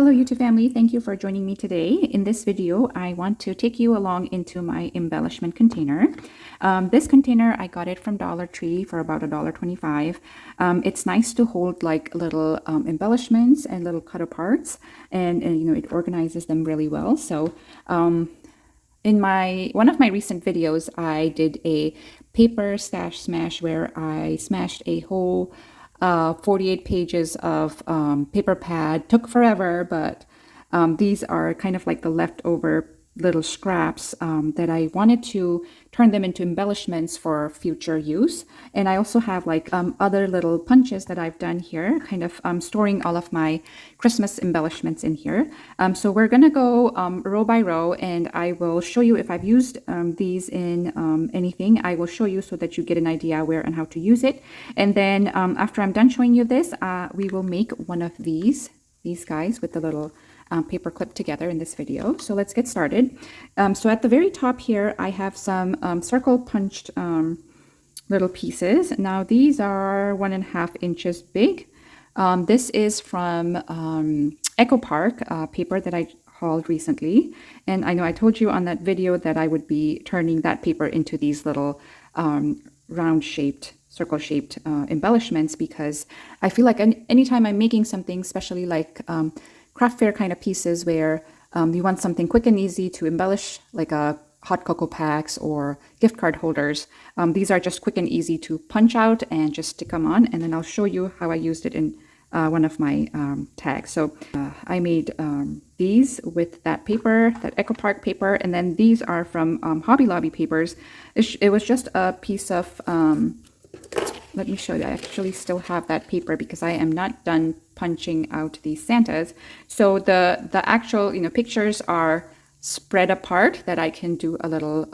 Hello YouTube family, thank you for joining me today. In this video, I want to take you along into my embellishment container. This container, I got it from Dollar Tree for about $1.25. It's nice to hold like little embellishments and little cut aparts, and you know, it organizes them really well. So in one of my recent videos, I did a paper stash smash where I smashed a whole 48 pages of paper pad. Took forever, but these are kind of like the leftover little scraps that I wanted to turn them into embellishments for future use. And I also have like other little punches that I've done here, kind of storing all of my Christmas embellishments in here. So we're gonna go row by row, and I will show you if I've used these in anything. I will show you so that you get an idea where and how to use it. And then after I'm done showing you this, we will make one of these guys with the little paper clip together in this video. So let's get started. So at the very top here, I have some circle punched little pieces. Now these are 1.5 inches big. This is from Echo Park paper that I hauled recently. And I know I told you on that video that I would be turning that paper into these little round shaped, circle shaped embellishments, because I feel like anytime I'm making something, especially like craft fair kind of pieces where you want something quick and easy to embellish, like hot cocoa packs or gift card holders. These are just quick and easy to punch out and just stick them on, and then I'll show you how I used it in one of my tags. So I made these with that paper, that Echo Park paper, and then these are from Hobby Lobby papers. It was just a piece of let me show you. I actually still have that paper because I am not done punching out these Santas. So the actual, you know, pictures are spread apart that I can do a little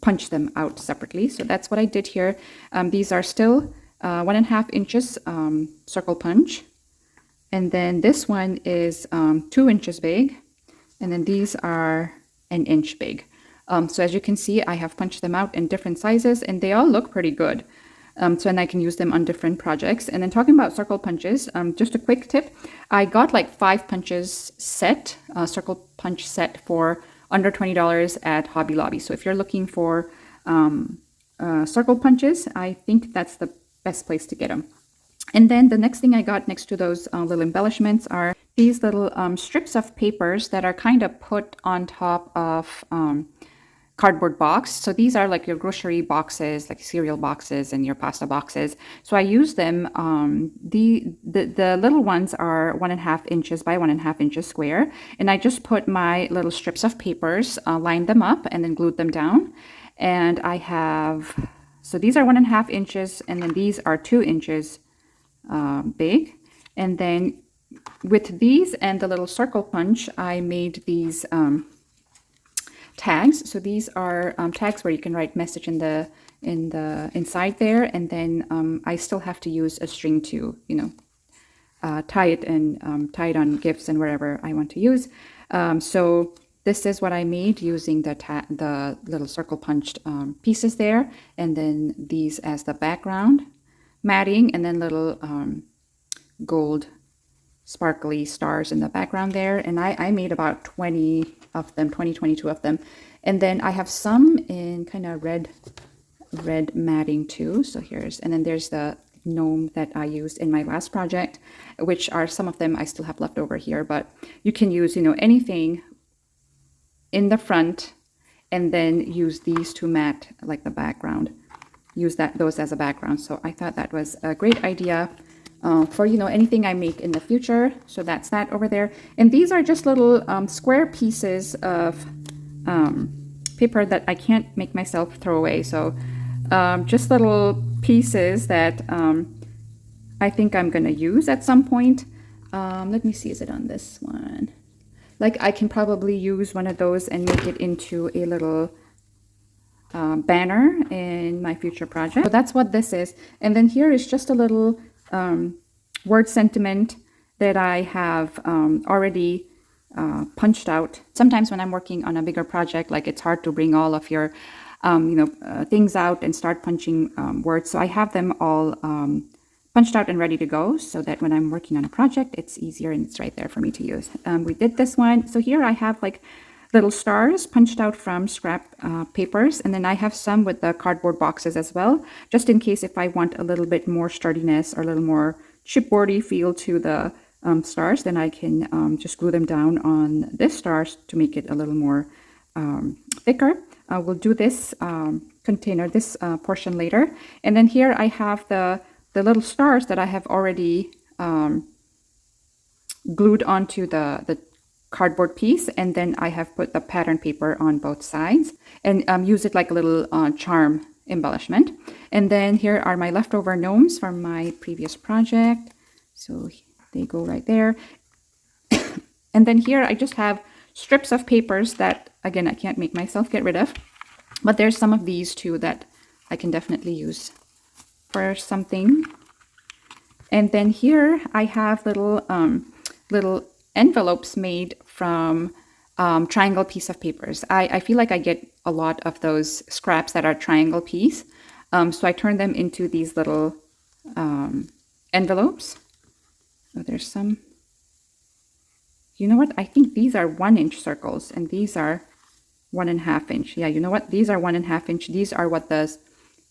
punch them out separately. So that's what I did here. These are still 1.5 inches circle punch, and then this one is 2 inches big, and then these are 1 inch big. So as you can see, I have punched them out in different sizes, and they all look pretty good. And I can use them on different projects. And then talking about circle punches, just a quick tip. I got like 5 punches set, circle punch set for under $20 at Hobby Lobby. So if you're looking for circle punches, I think that's the best place to get them. And then the next thing I got next to those little embellishments are these little strips of papers that are kind of put on top of cardboard box. So these are like your grocery boxes, like cereal boxes and your pasta boxes. So I use them. The little ones are 1.5 inches by 1.5 inches square, and I just put my little strips of papers, lined them up, and then glued them down. And I have, so these are 1.5 inches, and then these are 2 inches big. And then with these and the little circle punch, I made these tags. So these are tags where you can write message in the inside there, and then I still have to use a string to, you know, tie it and tie it on gifts and wherever I want to use. So this is what I made using the little circle punched pieces there, and then these as the background matting, and then little gold sparkly stars in the background there. And I made about 20 of them, 22 of them. And then I have some in kind of red matting too. So and then there's the gnome that I used in my last project, which are some of them I still have left over here. But you can use, you know, anything in the front, and then use these to mat like the background. Use those as a background. So I thought that was a great idea for, you know, anything I make in the future. So that's that over there. And these are just little square pieces of paper that I can't make myself throw away. So just little pieces that I think I'm gonna use at some point. Let me see, is it on this one? Like I can probably use one of those and make it into a little banner in my future project. So that's what this is. And then here is just a little word sentiment that I have already punched out. Sometimes when I'm working on a bigger project, like it's hard to bring all of your things out and start punching words. So I have them all punched out and ready to go, so that when I'm working on a project, it's easier and it's right there for me to use. We did this one. So here I have like little stars punched out from scrap papers, and then I have some with the cardboard boxes as well, just in case if I want a little bit more sturdiness or a little more chipboardy feel to the stars, then I can just glue them down on this stars to make it a little more thicker. We'll do this container, this portion later. And then here I have the little stars that I have already glued onto the cardboard piece, and then I have put the pattern paper on both sides and use it like a little charm embellishment. And then here are my leftover gnomes from my previous project. So they go right there. And then here I just have strips of papers that, again, I can't make myself get rid of. But there's some of these too that I can definitely use for something. And then here I have little envelopes made from triangle piece of papers. I feel like I get a lot of those scraps that are triangle piece. So I turn them into these little envelopes. So there's some, you know what? I think these are 1-inch circles and these are 1.5 inch. Yeah, you know what? These are 1.5 inch. These are what the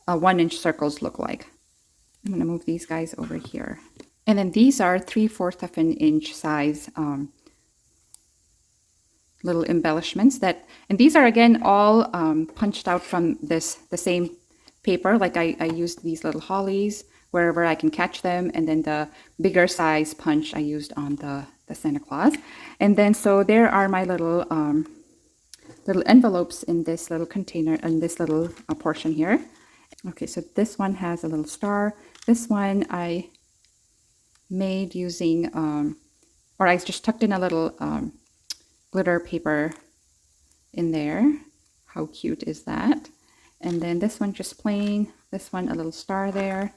1-inch circles look like. I'm going to move these guys over here. And then these are 3/4 of an inch size little embellishments that, and these are again all punched out from the same paper. Like I used these little hollies wherever I can catch them, and then the bigger size punch I used on the Santa Claus. And then so there are my little envelopes in this little container, in this little portion here. Okay, so this one has a little star. This one I made using, or I just tucked in a little glitter paper in there. How cute is that? And then this one just plain, this one a little star there.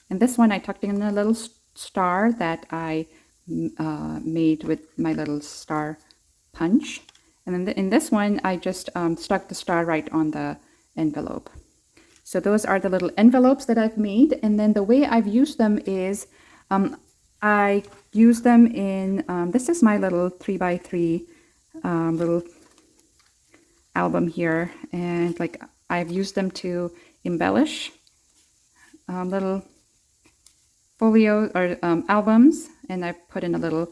And this one I tucked in a little star that I made with my little star punch. And then in this one, I just stuck the star right on the envelope. So those are the little envelopes that I've made. And then the way I've used them is I use them in, this is my little 3x3 little album here. And like I've used them to embellish little folio or albums. And I put in a little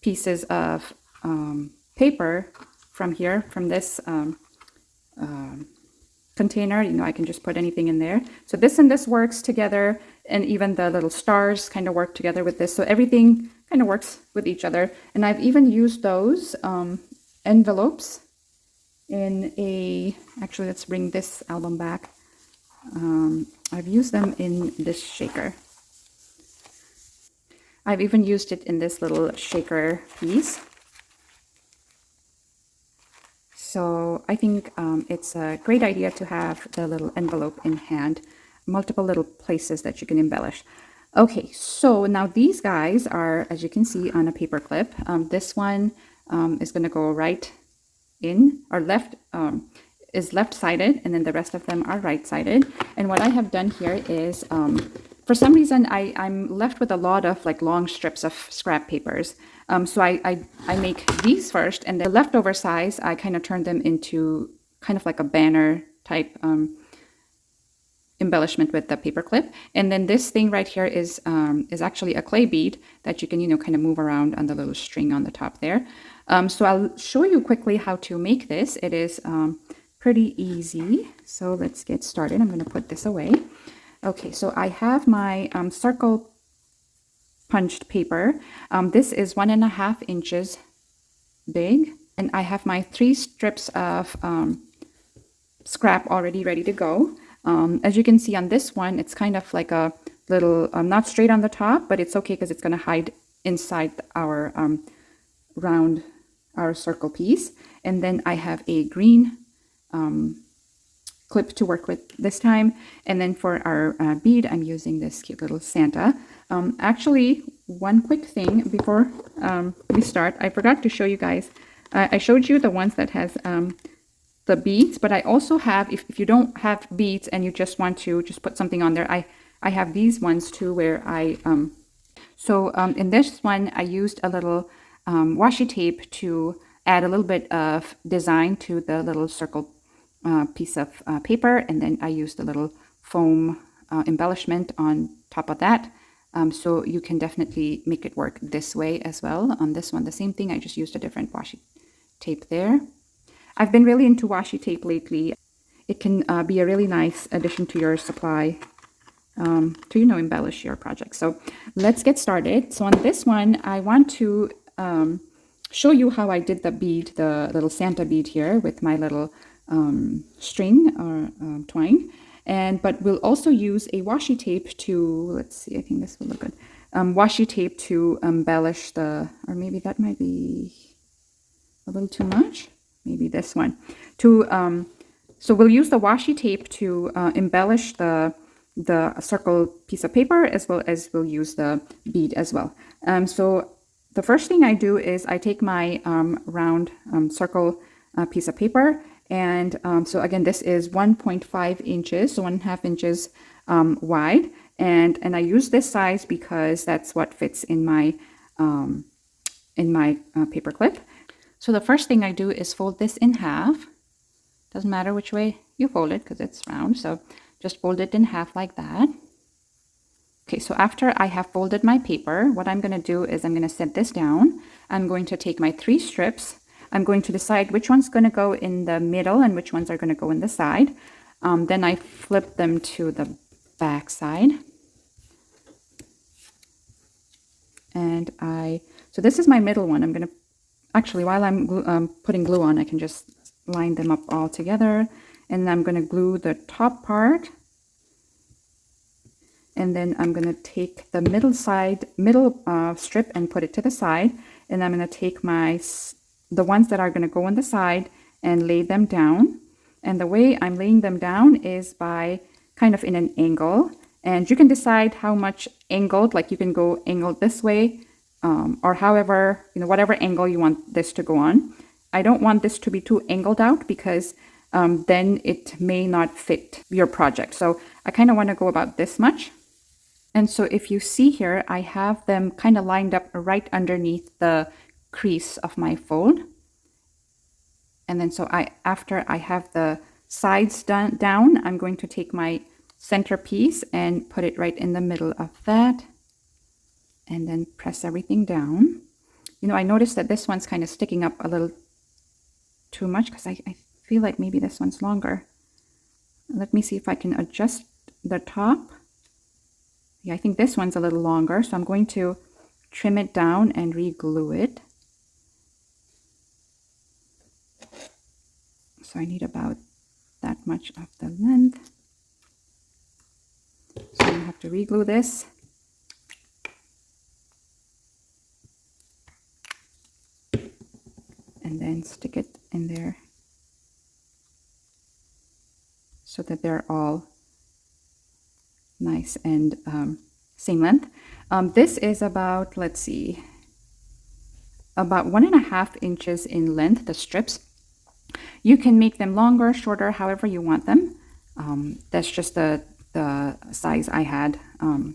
pieces of paper from here, from this container. You know, I can just put anything in there. So this and this works together, and even the little stars kind of work together with this. So everything kind of works with each other. And I've even used those envelopes in a, actually let's bring this album back. I've used them in this shaker. I've even used it in this little shaker piece. So I think it's a great idea to have the little envelope in hand, multiple little places that you can embellish. Okay, so now these guys are, as you can see, on a paper clip. This one is going to go right in, or left, is left-sided, and then the rest of them are right-sided. And what I have done here is, for some reason, I'm left with a lot of like long strips of scrap papers. So I make these first, and the leftover size, I kind of turn them into kind of like a banner type embellishment with the paper clip. And then this thing right here is actually a clay bead that you can, you know, kind of move around on the little string on the top there. So I'll show you quickly how to make this. It is pretty easy. So let's get started. I'm going to put this away. Okay, so I have my circle punched paper. This is 1.5 inches big, and I have my 3 strips of scrap already ready to go. As you can see on this one, it's kind of like a little, not straight on the top, but it's okay because it's going to hide inside our round, our circle piece. And then I have a green clip to work with this time. And then for our bead, I'm using this cute little Santa. Actually, one quick thing before we start, I forgot to show you guys. I showed you the ones that has the beads, but I also have, if you don't have beads and you just want to just put something on there, I have these ones too where in this one I used a little washi tape to add a little bit of design to the little circle piece of paper, and then I used a little foam embellishment on top of that. So you can definitely make it work this way as well. On this one, the same thing, I just used a different washi tape there. I've been really into washi tape lately. It can be a really nice addition to your supply to, you know, embellish your project. So let's get started. So on this one, I want to show you how I did the bead, the little Santa bead here with my little string or twine. But we'll also use a washi tape to, let's see, I think this will look good. Washi tape to embellish or maybe that might be a little too much. Maybe this one. So we'll use the washi tape to embellish the circle piece of paper, as well as we'll use the bead as well. So the first thing I do is I take my round circle piece of paper, and so again, this is 1.5 inches, so 1.5 inches wide, and I use this size because that's what fits in my paper clip. So the first thing I do is fold this in half. Doesn't matter which way you fold it because it's round, so just fold it in half like that. Okay, so after I have folded my paper, what I'm going to do is I'm going to set this down. I'm going to take my 3 strips. I'm going to decide which one's going to go in the middle and which ones are going to go in the side. Then I flip them to the back side. And so this is my middle one. I'm going to, actually, while I'm putting glue on, I can just line them up all together. And I'm going to glue the top part. And then I'm going to take the middle strip and put it to the side. And I'm going to take the ones that are going to go on the side and lay them down. And the way I'm laying them down is by kind of in an angle. And you can decide how much angled, like you can go angled this way, or however, you know, whatever angle you want this to go on. I don't want this to be too angled out because then it may not fit your project. So I kind of want to go about this much. And so if you see here, I have them kind of lined up right underneath the crease of my fold. And then so after I have the sides down, I'm going to take my center piece and put it right in the middle of that. And then press everything down. You know, I noticed that this one's kind of sticking up a little too much because I feel like maybe this one's longer. Let me see if I can adjust the top. Yeah, I think this one's a little longer, so I'm going to trim it down and re-glue it. So I need about that much of the length. So I have to re-glue this. And then stick it in there so that they're all nice and same length. This is about, let's see, about 1.5 inches in length, the strips. You can make them longer, shorter, however you want them. That's just the size I had.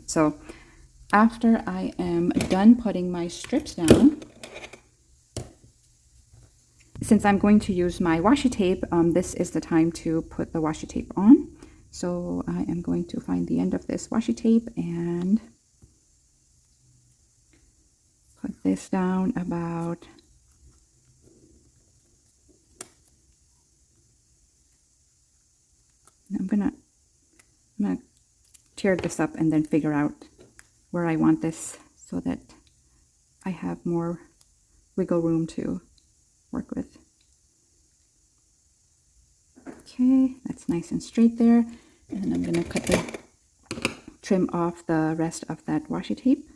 So after I am done putting my strips down, since I'm going to use my washi tape, this is the time to put the washi tape on. So I am going to find the end of this washi tape and put this down about I'm gonna tear this up and then figure out where I want this so that I have more wiggle room to work with. Okay, that's nice and straight there. And then I'm going to trim off the rest of that washi tape.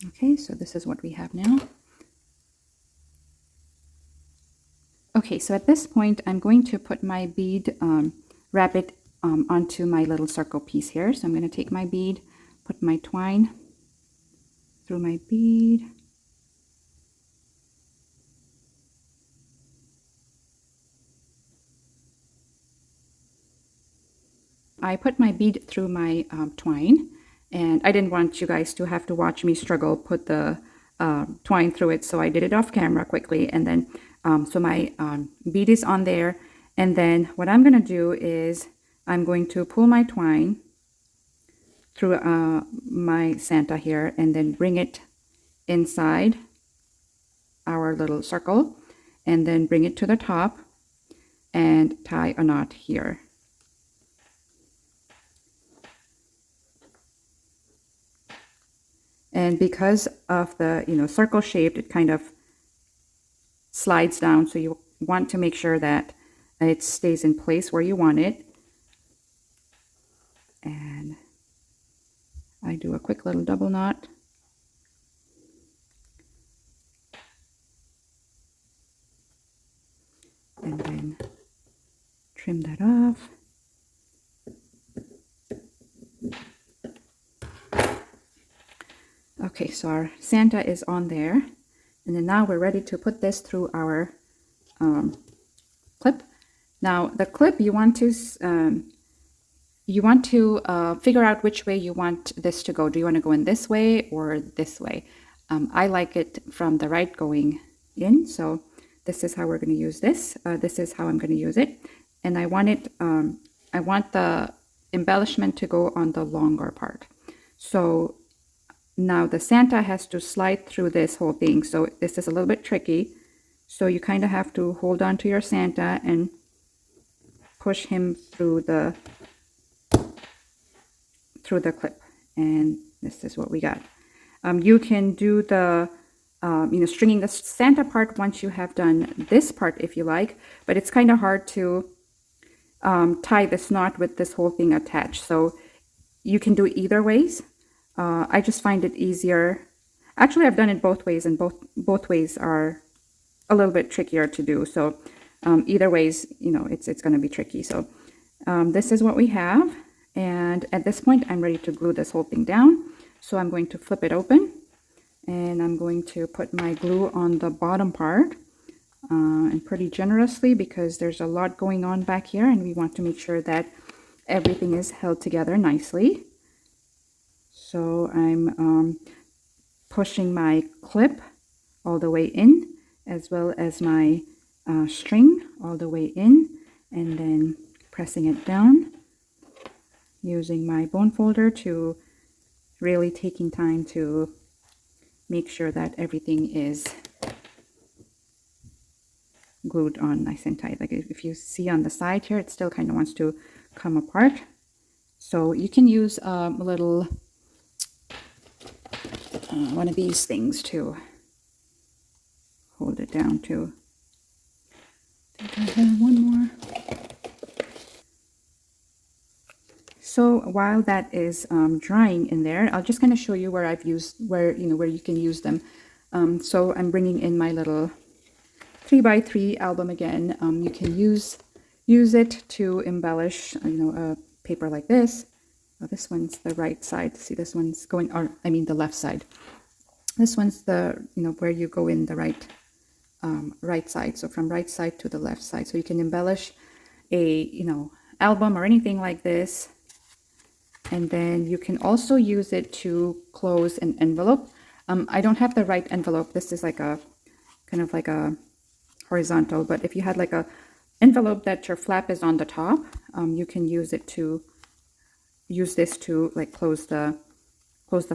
Okay, so this is what we have now. Okay, so at this point, I'm going to put my bead, wrap it onto my little circle piece here. So I'm going to take my bead, put my twine through my bead. I put my bead through my twine, and I didn't want you guys to have to watch me struggle put the twine through it, so I did it off camera quickly. And then so my bead is on there, and then what I'm going to do is I'm going to pull my twine through my Santa here, and then bring it inside our little circle, and then bring it to the top and tie a knot here. And because of the, circle shaped, it kind of slides down. So you want to make sure that it stays in place where you want it. And I do a quick little double knot. And then trim that off. Okay, so our Santa is on there, and then now we're ready to put this through our clip. Now the clip, you want to figure out which way you want this to go. Do you want to go in this way or this way? I like it from the right going in, so this is how we're going to use this. This is how I'm going to use it, and I want it. I want the embellishment to go on the longer part. So now the Santa has to slide through this whole thing, so this is a little bit tricky. So you kind of have to hold on to your Santa and push him through the clip, and this is what we got. You can do the stringing the Santa part once you have done this part if you like, but it's kind of hard to tie this knot with this whole thing attached. So you can do it either ways. I just find it easier. Actually, I've done it both ways, and both ways are a little bit trickier to do. So either ways, it's going to be tricky. So this is what we have, and at this point, I'm ready to glue this whole thing down. So I'm going to flip it open, and I'm going to put my glue on the bottom part, and pretty generously, because there's a lot going on back here, and we want to make sure that everything is held together nicely. So I'm pushing my clip all the way in, as well as my string all the way in, and then pressing it down, using my bone folder to really taking time to make sure that everything is glued on nice and tight. Like if you see on the side here, it still kind of wants to come apart. So you can use a little one of these things to hold it down to. I think I have one more. So while that is drying in there, I'll just kind of show you where I've used, where you can use them. So I'm bringing in my little 3x3 album again. You can use it to embellish, a paper like this. Oh, this one's the right side. See, this one's going, or I mean the left side. This one's the, where you go in the right side. So from right side to the left side. So you can embellish a, album or anything like this. And then you can also use it to close an envelope. I don't have the right envelope. This is like a, kind of like a horizontal, but if you had like a envelope that your flap is on the top, you can use this to like close the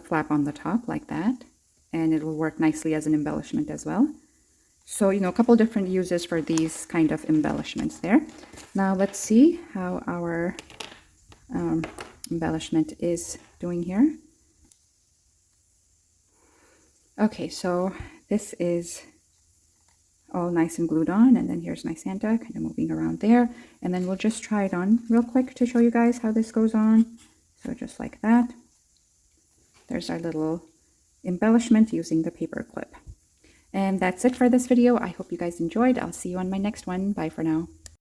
flap on the top like that, and it will work nicely as an embellishment as well. So a couple different uses for these kind of embellishments there. Now let's see how our embellishment is doing here. Okay, so this is all nice and glued on, and then here's my Santa kind of moving around there, and then we'll just try it on real quick to show you guys how this goes on. So just like that. There's our little embellishment using the paper clip. And that's it for this video. I hope you guys enjoyed. I'll see you on my next one. Bye for now.